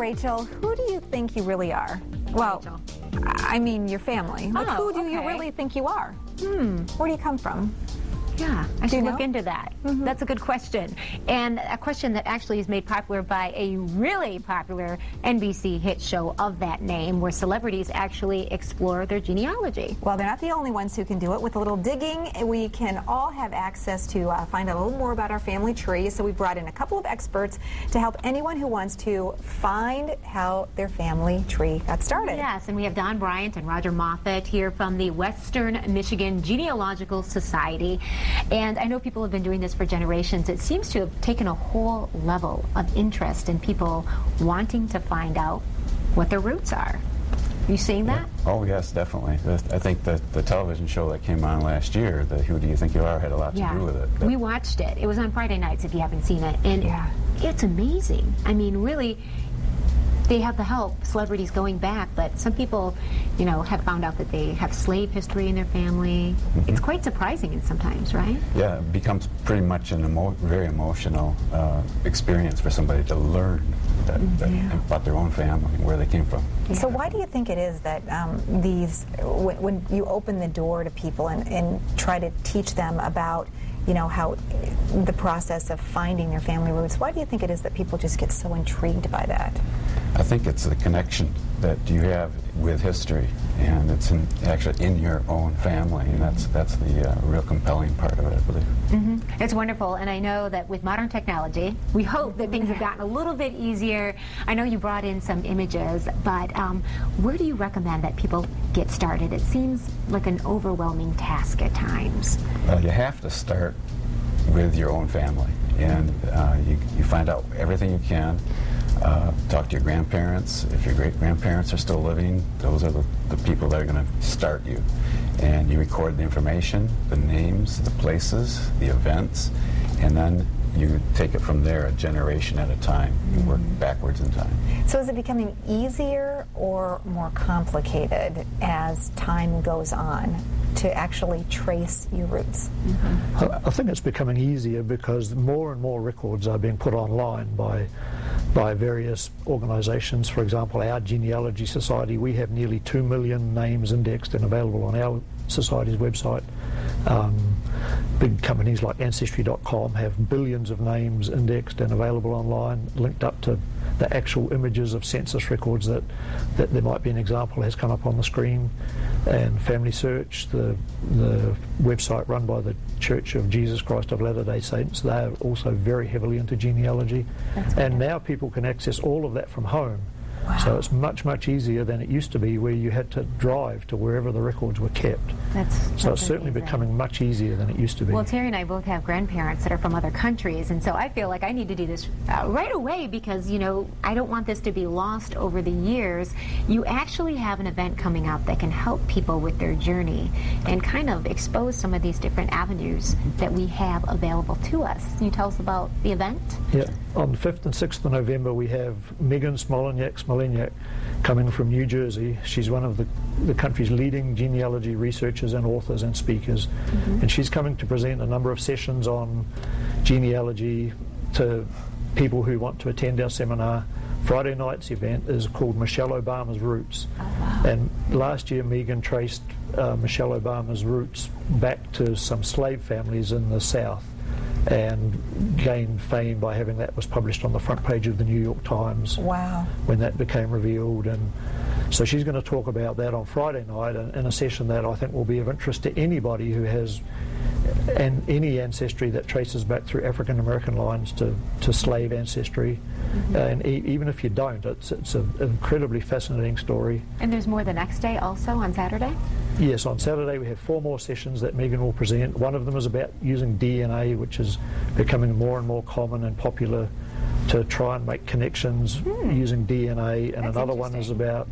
Rachel, who do you think you really are? Well, Rachel. I mean your family. Like, who do you okay. really think you are? Where do you come from? Yeah, I should you look know? into that. That's a good question. And a question that actually is made popular by a really popular NBC hit show of that name, where celebrities actually explore their genealogy. Well, they're not the only ones who can do it. With a little digging, we can all have access to find out a little more about our family tree. So we brought in a couple of experts to help anyone who wants to find how their family tree got started. Yes, and we have Don Bryant and Roger Moffat here from the Western Michigan Genealogical Society. And I know people have been doing this for generations. It seems to have taken a whole level of interest in people wanting to find out what their roots are. You seeing that? Oh, yes, definitely. I think that the television show that came on last year, the Who Do You Think You Are, had a lot to do with it. We watched it. It was on Friday nights, if you haven't seen it. And it's amazing. I mean, really, they have the help, celebrities going back, but some people, you know, have found out that they have slave history in their family. It's quite surprising sometimes, right? Yeah, it becomes pretty much an very emotional experience for somebody to learn that about their own family and where they came from. So why do you think it is that when you open the door to people and try to teach them about, you know, how the process of finding their family roots, why do you think it is that people just get so intrigued by that? I think it's the connection that you have with history, and it's actually in your own family, and that's the real compelling part of it, I believe. It's wonderful, and I know that with modern technology, we hope that things have gotten a little bit easier. I know you brought in some images, but where do you recommend that people get started? It seems like an overwhelming task at times. Well, you have to start with your own family, and you find out everything you can. Talk to your grandparents. If your great-grandparents are still living, those are the people that are going to start you. And you record the information, the names, the places, the events, and then you take it from there a generation at a time. You work backwards in time. So is it becoming easier or more complicated as time goes on to actually trace your roots? I think it's becoming easier because more and more records are being put online by various organizations. For example, our Genealogy Society, we have nearly 2 million names indexed and available on our society's website. Big companies like Ancestry.com have billions of names indexed and available online, linked up to the actual images of census records that there might be an example has come up on the screen. And Family Search, the website run by the Church of Jesus Christ of Latter-day Saints, they are also very heavily into genealogy. And now people can access all of that from home. Wow. So it's much, much easier than it used to be, where you had to drive to wherever the records were kept. So it's certainly becoming much easier than it used to be. Well, Terry and I both have grandparents that are from other countries, and so I feel like I need to do this right away because, you know, I don't want this to be lost over the years. You actually have an event coming up that can help people with their journey and kind of expose some of these different avenues that we have available to us. Can you tell us about the event? Yeah. On the 5th and 6th of November, we have Megan Smoleniak coming from New Jersey. She's one of the country's leading genealogy researchers and authors and speakers. And she's coming to present a number of sessions on genealogy to people who want to attend our seminar. Friday night's event is called Michelle Obama's Roots. And last year, Megan traced Michelle Obama's roots back to some slave families in the South, and gained fame by having that was published on the front page of the New York Times. Wow. When that became revealed. And so she's going to talk about that on Friday night in a session that I think will be of interest to anybody who has any ancestry that traces back through African American lines to slave ancestry. And even if you don't, it's an incredibly fascinating story. And there's more the next day also on Saturday? Yes, on Saturday we have 4 more sessions that Megan will present. One of them is about using DNA, which is becoming more and more common and popular to try and make connections using DNA. And another one is about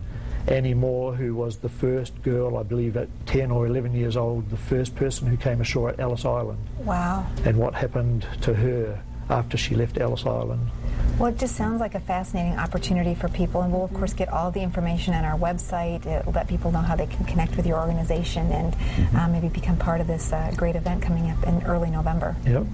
Annie Moore, who was the first girl, I believe at 10 or 11 years old, the first person who came ashore at Ellis Island. Wow. And what happened to her after she left Ellis Island. Well, it just sounds like a fascinating opportunity for people, and we'll of course get all the information on our website. It'll let people know how they can connect with your organization and maybe become part of this great event coming up in early November. Yep.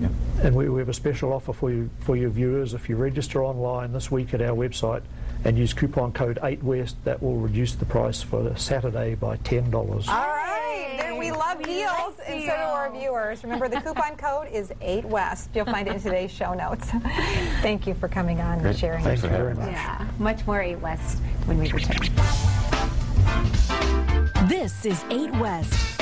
And we have a special offer for your viewers. If you register online this week at our website and use coupon code 8WEST. That will reduce the price for Saturday by $10. All right, there, we love deals, and so do our viewers. Remember, the coupon code is 8WEST. You'll find it in today's show notes. Thank you for coming on and sharing. Thank you very much. Yeah, much more 8 West when we return. This is 8 West.